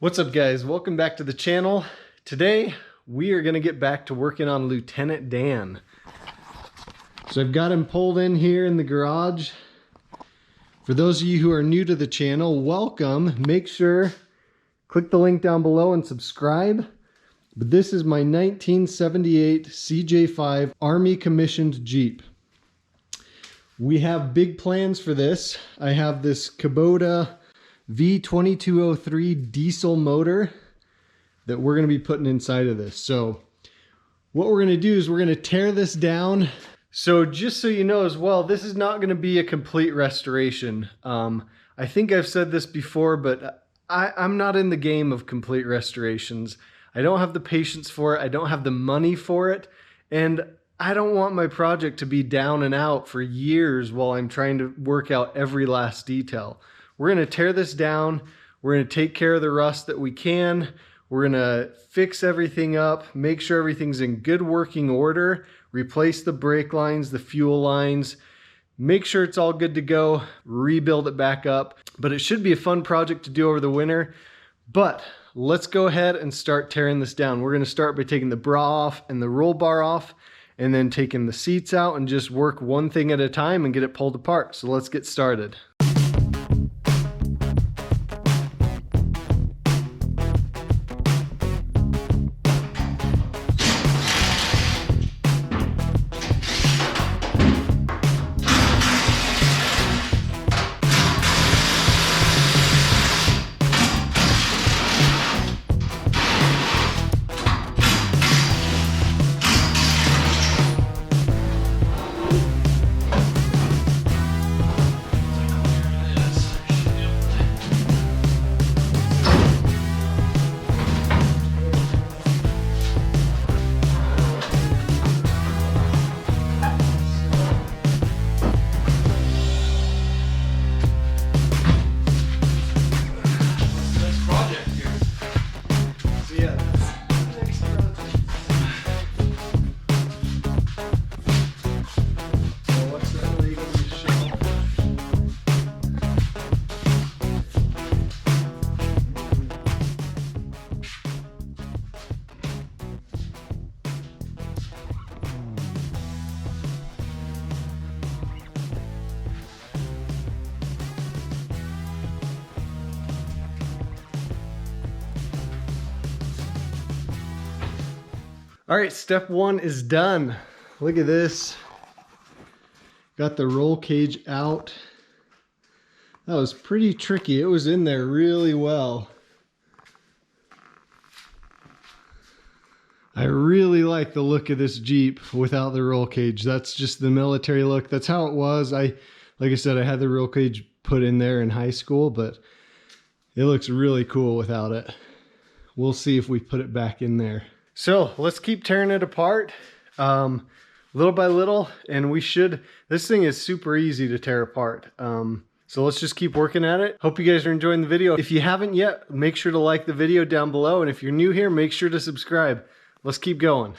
What's up guys, welcome back to the channel. Today we are going to get back to working on Lieutenant Dan. So I've got him pulled in here in the garage. For those of you who are new to the channel, welcome. Make sure, click the link down below and subscribe. But this is my 1978 CJ-5 Army commissioned Jeep. We have big plans for this. I have this Kubota V2203 diesel motor that we're going to be putting inside of this. So what we're going to do is we're going to tear this down. So just so you know as well, this is not going to be a complete restoration. I think I've said this before, but I'm not in the game of complete restorations. I don't have the patience for it. I don't have the money for it. And I don't want my project to be down and out for years while I'm trying to work out every last detail. We're going to tear this down. We're going to take care of the rust that we can. We're going to fix everything up, make sure everything's in good working order, replace the brake lines, the fuel lines, make sure it's all good to go, rebuild it back up. But it should be a fun project to do over the winter. But let's go ahead and start tearing this down. We're going to start by taking the bra off and the roll bar off, and then taking the seats out and just work one thing at a time and get it pulled apart. So let's get started. All right, step one is done. Look at this. Got the roll cage out. That was pretty tricky. It was in there really well. I really like the look of this Jeep without the roll cage. That's just the military look. That's how it was. Like I said, I had the roll cage put in there in high school, but it looks really cool without it. We'll see if we put it back in there. So let's keep tearing it apart little by little, and this thing is super easy to tear apart. So let's just keep working at it. Hope you guys are enjoying the video. If you haven't yet, make sure to like the video down below. And if you're new here, make sure to subscribe. Let's keep going.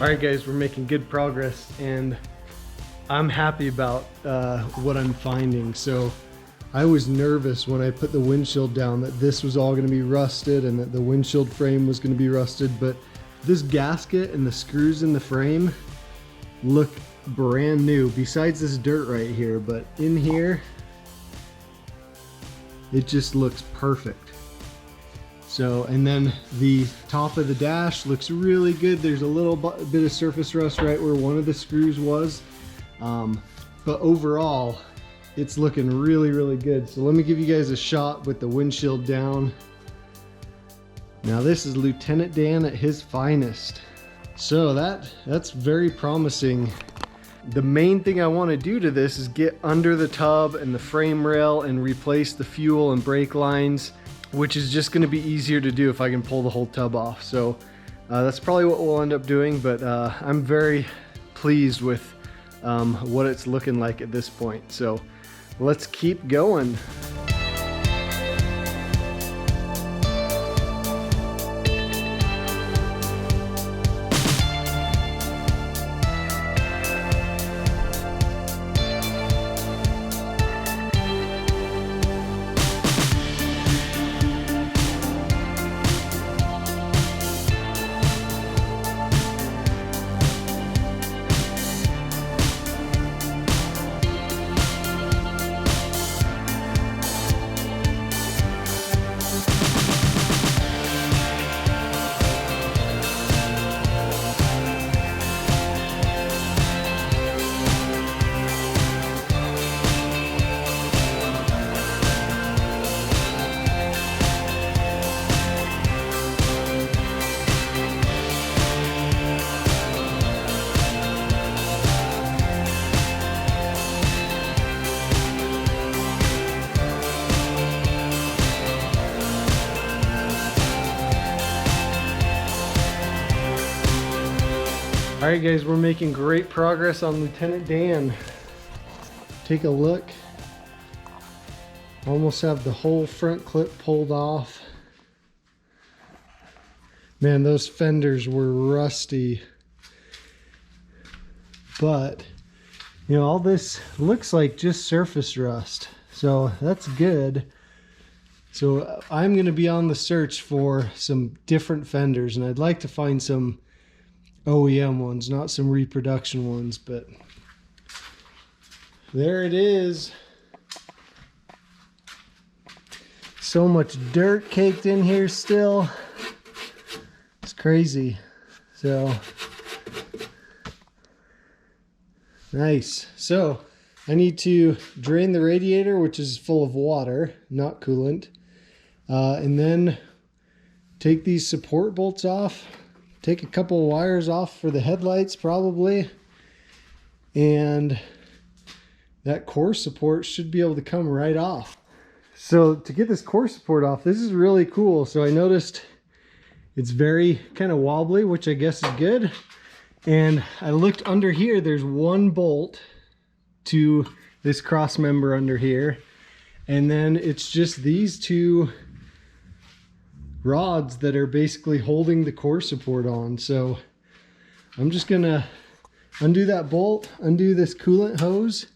All right guys, we're making good progress and I'm happy about what I'm finding. So I was nervous when I put the windshield down that this was all going to be rusted and that the windshield frame was going to be rusted, but this gasket and the screws in the frame look brand new, besides this dirt right here. But in here, it just looks perfect. So, and then the top of the dash looks really good. There's a little bit of surface rust right where one of the screws was. But overall, it's looking really, really good. So let me give you guys a shot with the windshield down. Now this is Lieutenant Dan at his finest. So that's very promising. The main thing I want to do to this is get under the tub and the frame rail and replace the fuel and brake lines, which is just going to be easier to do if I can pull the whole tub off. So that's probably what we'll end up doing, but I'm very pleased with what it's looking like at this point. So let's keep going. All right guys, we're making great progress on Lieutenant Dan. Take a look. Almost have the whole front clip pulled off. Man, those fenders were rusty. But, you know, all this looks like just surface rust. So that's good. So I'm gonna be on the search for some different fenders, and I'd like to find some OEM ones, not some reproduction ones, but there it is. So much dirt caked in here still. It's crazy. So nice. So I need to drain the radiator, which is full of water, not coolant, and then take these support bolts off. Take a couple of wires off for the headlights probably, and that core support should be able to come right off. So to get this core support off, this is really cool. So I noticed it's very kind of wobbly, which I guess is good. And I looked under here, there's one bolt to this cross member under here, and then it's just these two rods that are basically holding the core support on. So I'm just gonna undo that bolt, undo this coolant hose,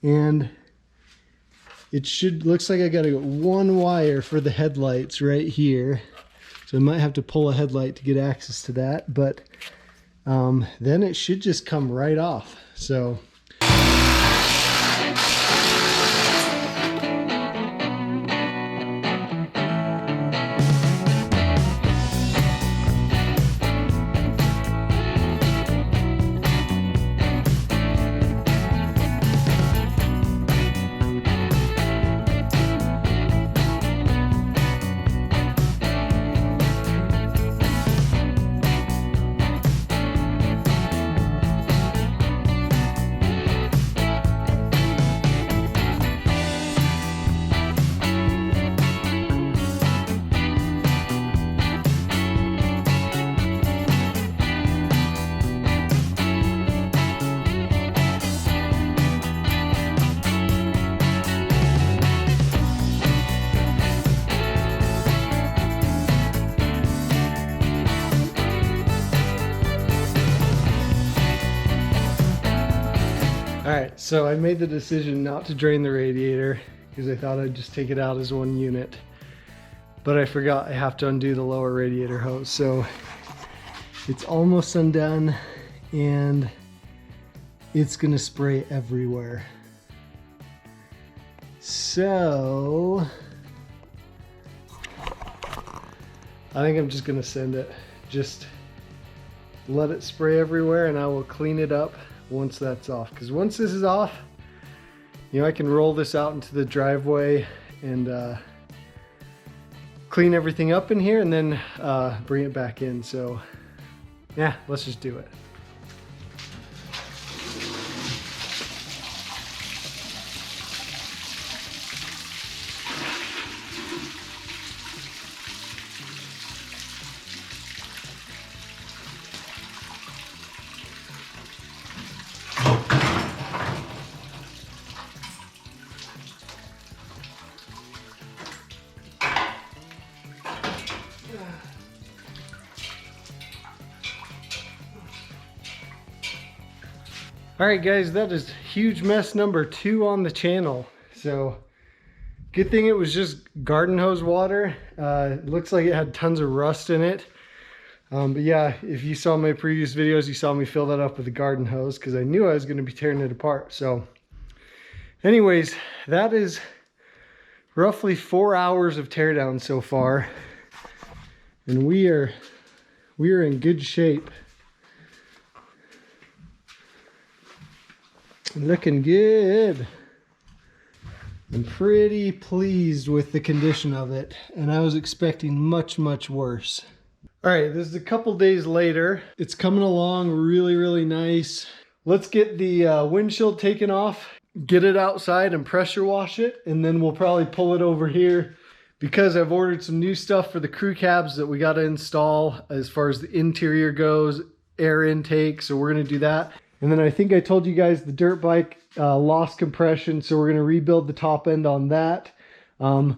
and it looks like I gotta get one wire for the headlights right here. So I might have to pull a headlight to get access to that, but then it should just come right off. So Alright, so I made the decision not to drain the radiator because I thought I'd just take it out as one unit. But I forgot I have to undo the lower radiator hose. So it's almost undone and it's gonna spray everywhere. So I think I'm just gonna send it. Just let it spray everywhere and I will clean it up once that's off. Because once this is off, you know, I can roll this out into the driveway and clean everything up in here and then bring it back in. So yeah, let's just do it. All right, guys, that is huge mess number 2 on the channel. So good thing it was just garden hose water. It looks like it had tons of rust in it. But yeah, if you saw my previous videos, you saw me fill that up with a garden hose because I knew I was going to be tearing it apart. So anyways, that is roughly 4 hours of teardown so far. And we are in good shape. Looking good. I'm pretty pleased with the condition of it, and I was expecting much, much worse. All right, this is a couple days later. It's coming along really, really nice. Let's get the windshield taken off, get it outside and pressure wash it, and then we'll probably pull it over here because I've ordered some new stuff for the crew cabs that we got to install as far as the interior goes, air intake, so we're gonna do that. And then I think I told you guys the dirt bike lost compression, so we're going to rebuild the top end on that. I'm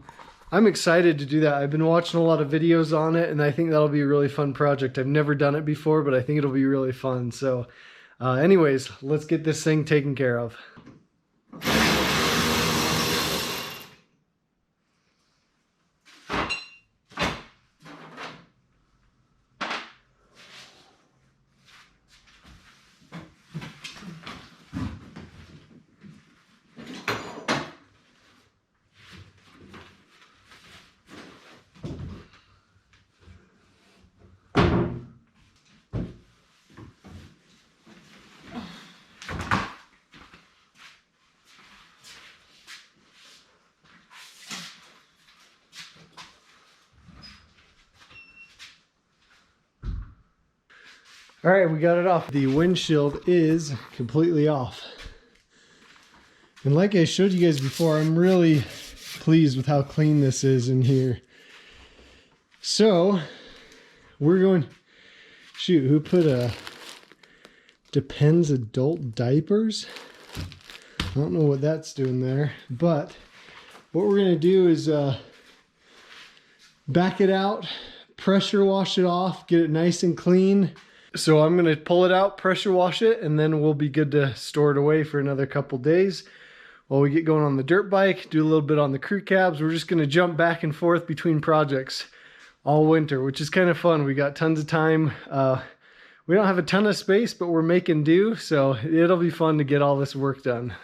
excited to do that. I've been watching a lot of videos on it, and I think that'll be a really fun project. I've never done it before, but I think it'll be really fun. So anyways, let's get this thing taken care of. All right, we got it off. The windshield is completely off. And like I showed you guys before, I'm really pleased with how clean this is in here. So we're going, shoot, who put Depends adult diapers? I don't know what that's doing there, but what we're gonna do is back it out, pressure wash it off, get it nice and clean. So I'm gonna pull it out, pressure wash it, and then we'll be good to store it away for another couple days. While we get going on the dirt bike, do a little bit on the crew cabs. We're just gonna jump back and forth between projects all winter, which is kind of fun. We got tons of time. We don't have a ton of space, but we're making do, so it'll be fun to get all this work done.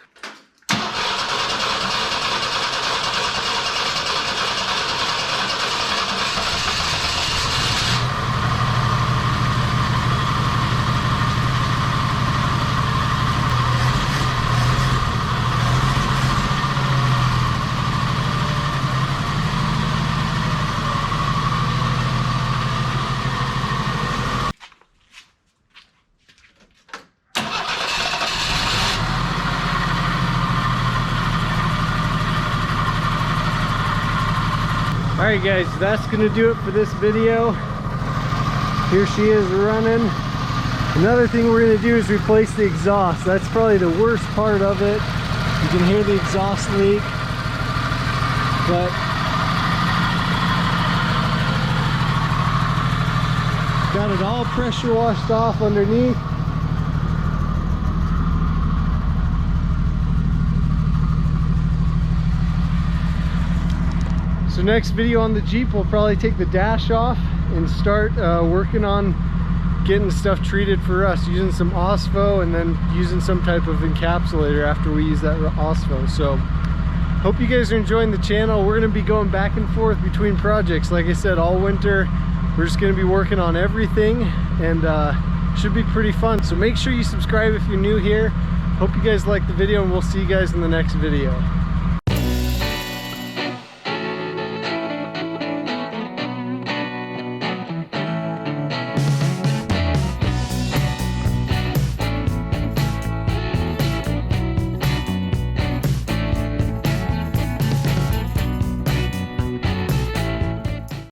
Alright guys, that's going to do it for this video. Here she is running. Another thing we're going to do is replace the exhaust. That's probably the worst part of it. You can hear the exhaust leak. But got it all pressure washed off underneath. So next video on the Jeep, we'll probably take the dash off and start working on getting stuff treated for us, using some OSFO and then using some type of encapsulator after we use that OSFO. So hope you guys are enjoying the channel. We're gonna be going back and forth between projects. Like I said, all winter, we're just gonna be working on everything, and should be pretty fun. So make sure you subscribe if you're new here. Hope you guys like the video, and we'll see you guys in the next video.